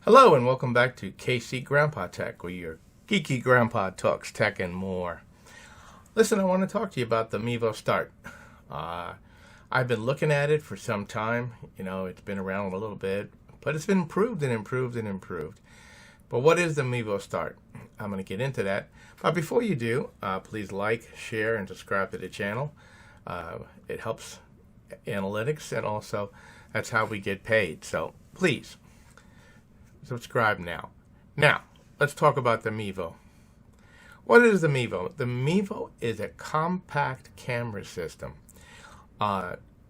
Hello and welcome back to KC Grandpa Tech, where your geeky grandpa talks tech and more. Listen, I want to talk to you about the Mevo Start. I've been looking at it for some time. You know, it's been around a little bit, but it's been improved and improved and improved. But what is the Mevo Start? I'm going to get into that. But before you do, please like, share, and subscribe to the channel. It helps analytics, and also that's how we get paid. So please subscribe now. Now, let's talk about the Mevo. What is the Mevo? The Mevo is a compact camera system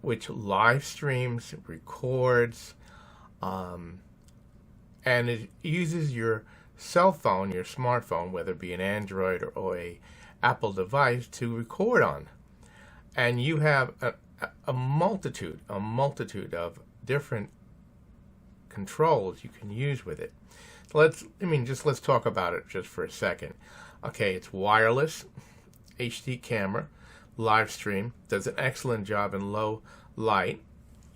which live streams, records, and it uses your cell phone, your smartphone, whether it be an Android or a Apple device, to record on. And you have a multitude of different controls you can use with it. Let's talk about it just for a second. Okay, it's wireless, HD camera, live stream, does an excellent job in low light,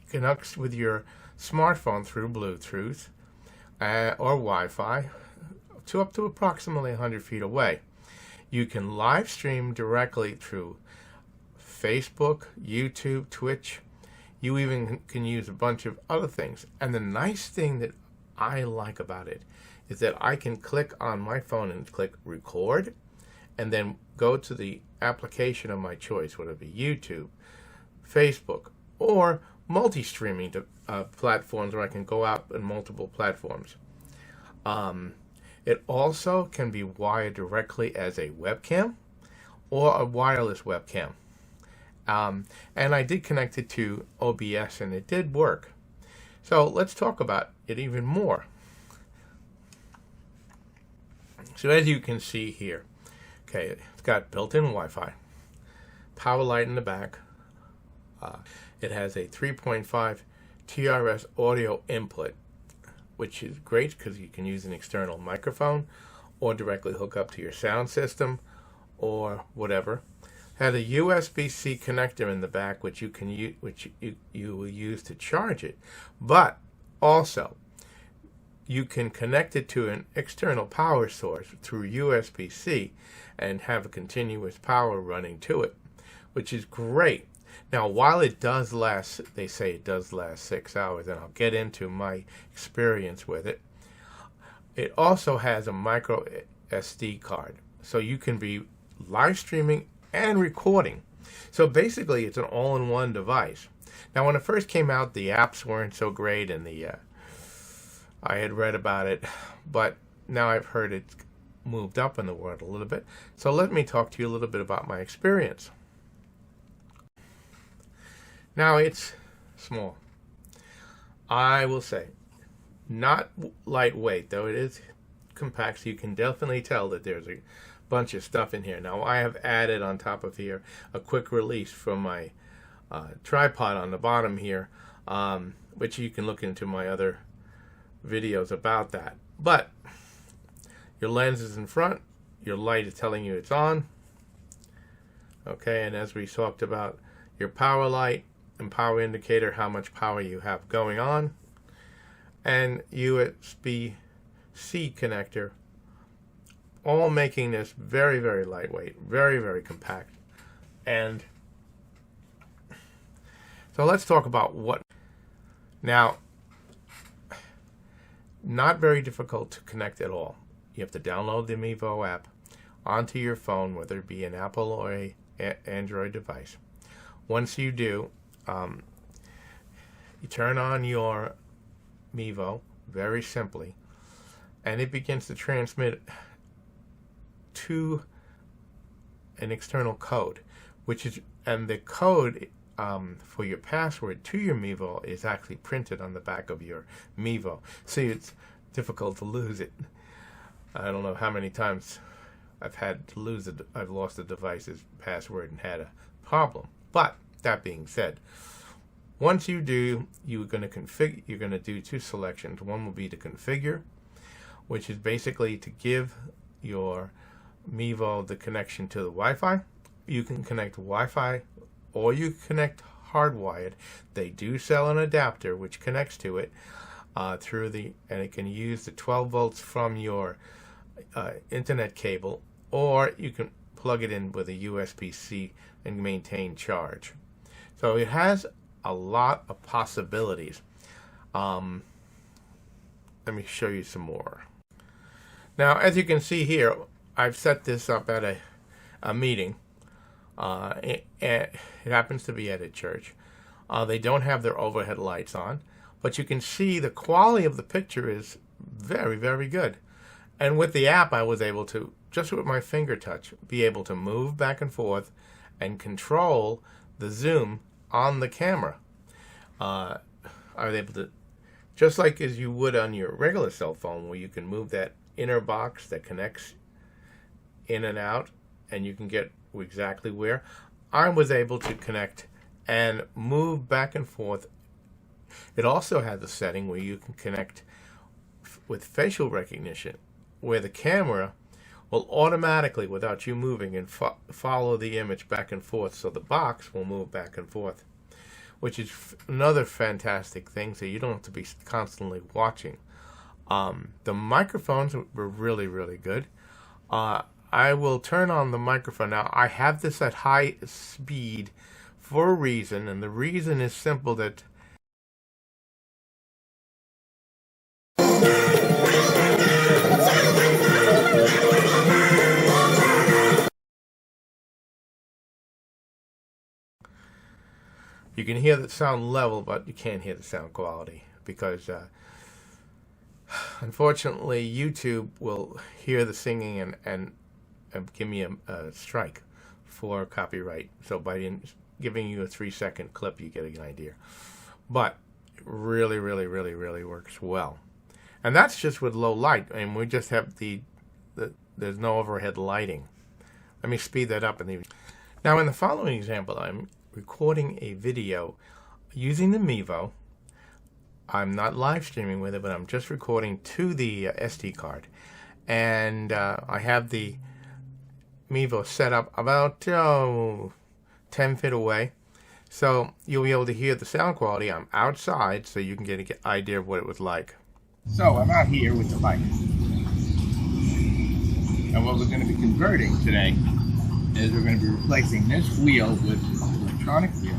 connects with your smartphone through Bluetooth or Wi-Fi to up to approximately 100 feet away. You can live stream directly through Facebook, YouTube, Twitch. You even can use a bunch of other things. And the nice thing that I like about it is that I can click on my phone and click record and then go to the application of my choice, whether it be YouTube, Facebook, or multi-streaming platforms where I can go out in multiple platforms. It also can be wired directly as a webcam or a wireless webcam. And I did connect it to OBS and it did work. So let's talk about it even more. So as you can see here, okay, it's got built-in Wi-Fi, power light in the back. It has a 3.5 TRS audio input, which is great because you can use an external microphone or directly hook up to your sound system or whatever. Had a USB-C connector in the back, which you can use, you will use to charge it, but also you can connect it to an external power source through USB-C and have a continuous power running to it, which is great. Now, while it does last, they say it does last 6 hours, and I'll get into my experience with it. It also has a micro SD card, so you can be live streaming and recording. So basically it's an all-in-one device. Now when it first came out, the apps weren't so great, and I had read about it, but now I've heard it's moved up in the world a little bit. So let me talk to you a little bit about my experience. Now it's small. I will say, not lightweight, though it is compact, so you can definitely tell that there's a bunch of stuff in here. Now I have added on top of here a quick release from my tripod on the bottom here, which you can look into my other videos about that. But your lens is in front, your light is telling you it's on, okay, and as we talked about, your power light and power indicator, how much power you have going on, and USB-C connector, all making this very, very lightweight, very, very compact. And so let's talk about what. Now, not very difficult to connect at all. You have to download the Mevo app onto your phone, whether it be an Apple or a Android device. Once you do, you turn on your Mevo very simply, and it begins to transmit to an external code, and the code for your password to your Mevo is actually printed on the back of your Mevo. See, it's difficult to lose it. I don't know how many times I've had to lose it. I've lost the device's password and had a problem. But that being said, once you do, you're going to do two selections. One will be to configure, which is basically to give your Mevo the connection to the Wi-Fi. You can connect Wi-Fi or you connect hardwired. They do sell an adapter which connects to it. and it can use the 12 volts from your internet cable, or you can plug it in with a USB-C and maintain charge. So it has a lot of possibilities. Let me show you some more. Now, as you can see here, I've set this up at a meeting. It happens to be at a church. They don't have their overhead lights on, but you can see the quality of the picture is very, very good. And with the app, I was able to, just with my finger touch, be able to move back and forth and control the zoom on the camera. I was able to, just like as you would on your regular cell phone, where you can move that inner box that connects in and out, and you can get exactly where, I was able to connect and move back and forth. It also has a setting where you can connect with facial recognition, where the camera will automatically, without you moving, and follow the image back and forth, so the box will move back and forth, which is another fantastic thing, so you don't have to be constantly watching. The microphones were really, really good. I will turn on the microphone now. I have this at high speed for a reason, and the reason is simple, that you can hear the sound level, but you can't hear the sound quality, because unfortunately YouTube will hear the singing and give me a strike for copyright. So by giving you a 3-second clip, you get an idea. But it really, really, really, really works well. And that's just with low light, and we just have there's no overhead lighting. Let me speed that up. Now, in the following example, I'm recording a video using the Mevo. I'm not live streaming with it, but I'm just recording to the SD card. And I have the Mevo set up about 10 feet away. So you'll be able to hear the sound quality. I'm outside, so you can get an idea of what it was like. So I'm out here with the bike. And what we're going to be converting today is we're going to be replacing this wheel with an electronic wheel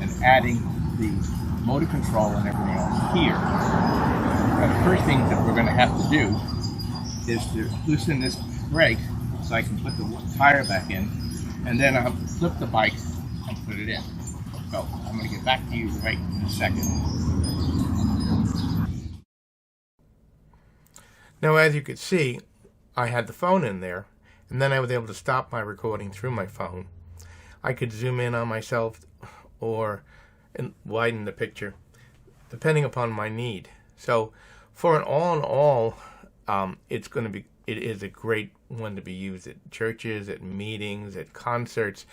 and adding the motor control and everything else here. Now, the first thing that we're going to have to do is to loosen this brake so I can put the tire back in, and then I'll flip the bike and put it in. So I'm going to get back to you right in a second. Now, as you could see, I had the phone in there, and then I was able to stop my recording through my phone. I could zoom in on myself or widen the picture, depending upon my need. So, for an all-in-all, it is a great one to be used at churches, at meetings, at concerts.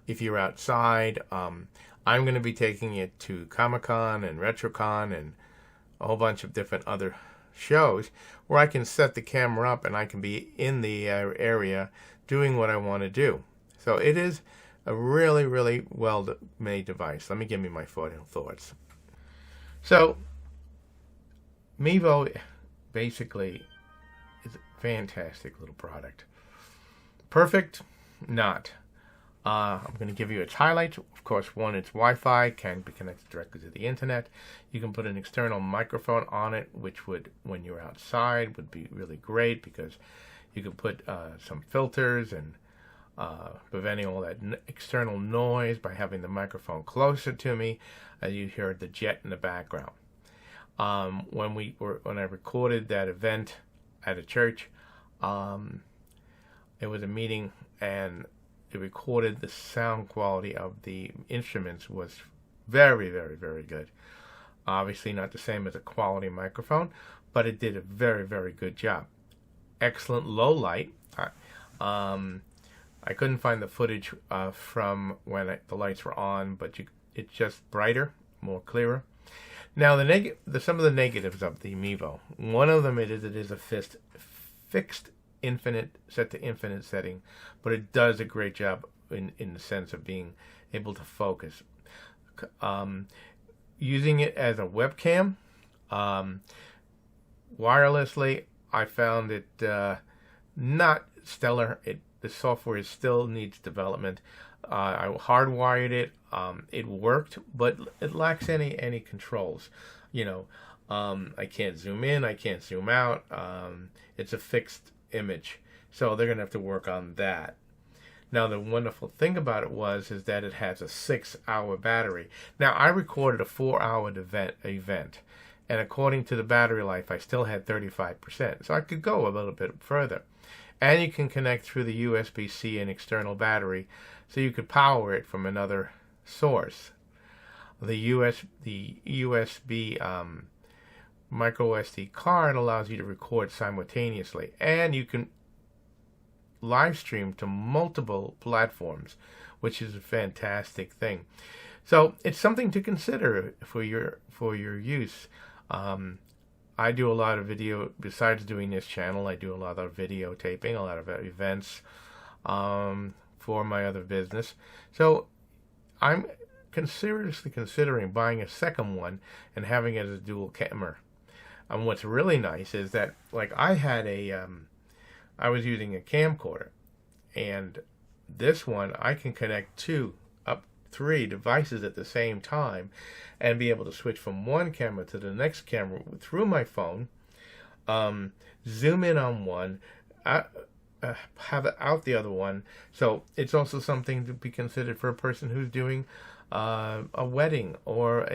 If you're outside, I'm going to be taking it to Comic-Con and RetroCon and a whole bunch of different other shows where I can set the camera up and I can be in the area doing what I want to do. So it is a really, really well-made device. Let me give you my final thoughts. So Mevo basically is a fantastic little product. Perfect? Not. I'm going to give you its highlights. Of course, one, it's Wi-Fi, can be connected directly to the internet. You can put an external microphone on it, which would, when you're outside, would be really great, because you can put some filters and preventing all that external noise by having the microphone closer to me, as you hear the jet in the background. When I recorded that event at a church, it was a meeting, and it recorded the sound quality of the instruments was very, very, very good. Obviously not the same as a quality microphone, but it did a very, very good job. Excellent low light. I couldn't find the footage from when the lights were on, but it's just brighter, more clearer. Now, some of the negatives of the Mevo. One of them it is a fixed set to infinite setting, but it does a great job in the sense of being able to focus. Using it as a webcam, wirelessly, I found it not stellar. The software still needs development. I hardwired it. It worked, but it lacks any controls. I can't zoom in. I can't zoom out. It's a fixed image, so they're gonna have to work on that. Now, the wonderful thing about it is that it has a 6-hour battery. Now, I recorded a 4-hour event, and according to the battery life, I still had 35%, so I could go a little bit further. And you can connect through the USB-C and external battery, so you could power it from another source. The USB micro SD card allows you to record simultaneously, and you can live stream to multiple platforms, which is a fantastic thing. So it's something to consider for your use. I do a lot of video. Besides doing this channel, I do a lot of videotaping, a lot of events for my other business. So I'm seriously considering buying a second one and having it as a dual camera. And what's really nice is that, like, I was using a camcorder, and this one I can connect 3 devices at the same time and be able to switch from one camera to the next camera through my phone, zoom in on one, have it out the other one. So it's also something to be considered for a person who's doing a wedding or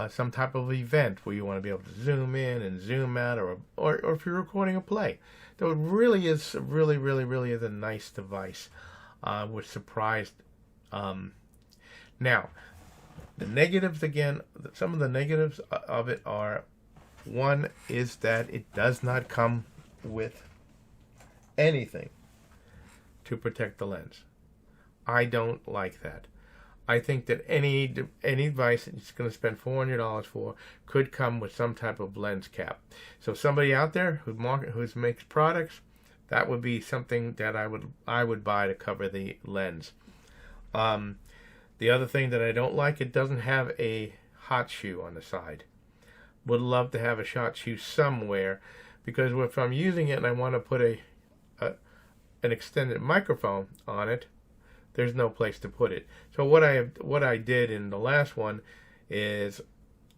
some type of event where you want to be able to zoom in and zoom out, or if you're recording a play. So it really is really is a nice device. Was surprised. Now, the negatives again. Some of the negatives of it are, one is that it does not come with anything to protect the lens. I don't like that. I think that any device that it's going to spend $400 for could come with some type of lens cap. So somebody out there who makes products, that would be something that I would buy to cover the lens. The other thing that I don't like, it doesn't have a hot shoe on the side. Would love to have a hot shoe somewhere, because if I'm using it and I want to put an extended microphone on it, there's no place to put it. So what I did in the last one is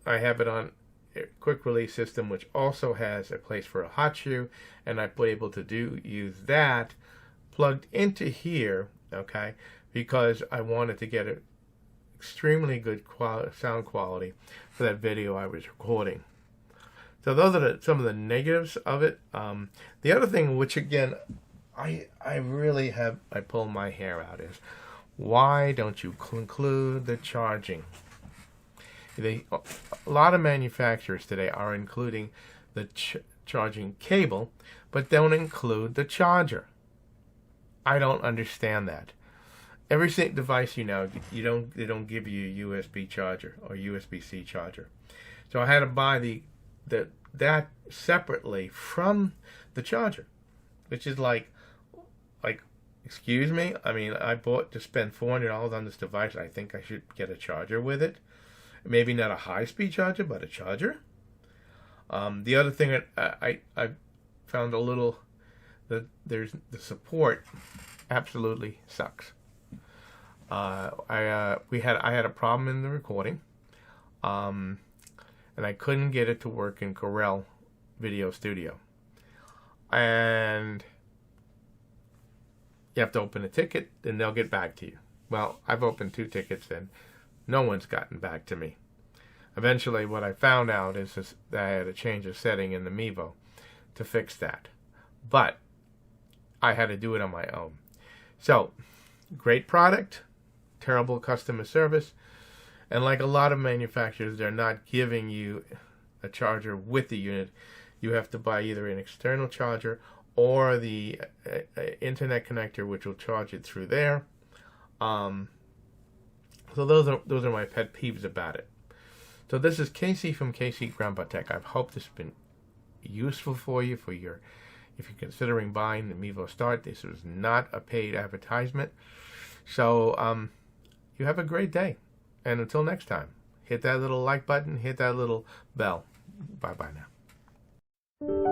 I have it on a quick release system, which also has a place for a hot shoe, and I'm able to use that plugged into here, okay, because I wanted to get an extremely good sound quality for that video I was recording. So those are some of the negatives of it. The other thing, which again, I really I pull my hair out, is why don't you include the charging? A lot of manufacturers today are including the charging cable, but don't include the charger. I don't understand that. Every device they don't give you a USB charger or USB-C charger. So I had to buy that separately from the charger, which is like, excuse me? I mean, I bought to spend $400 on this device. I think I should get a charger with it. Maybe not a high-speed charger, but a charger. The other thing that I found there's the support absolutely sucks. I had a problem in the recording, and I couldn't get it to work in Corel Video Studio. And you have to open a ticket, and they'll get back to you. Well, I've opened 2 tickets, and no one's gotten back to me. Eventually, what I found out is that I had to change a setting in the Mevo to fix that. But I had to do it on my own. So, great product, terrible customer service, and like a lot of manufacturers, they're not giving you a charger with the unit. You have to buy either an external charger or the internet connector, which will charge it through there. So those are my pet peeves about it. So this is Casey from KC Grandpa Tech. I hope this has been useful for you if you're considering buying the Mevo Start. This was not a paid advertisement. So you have a great day, and until next time, hit that little like button, hit that little bell. Bye bye now. you.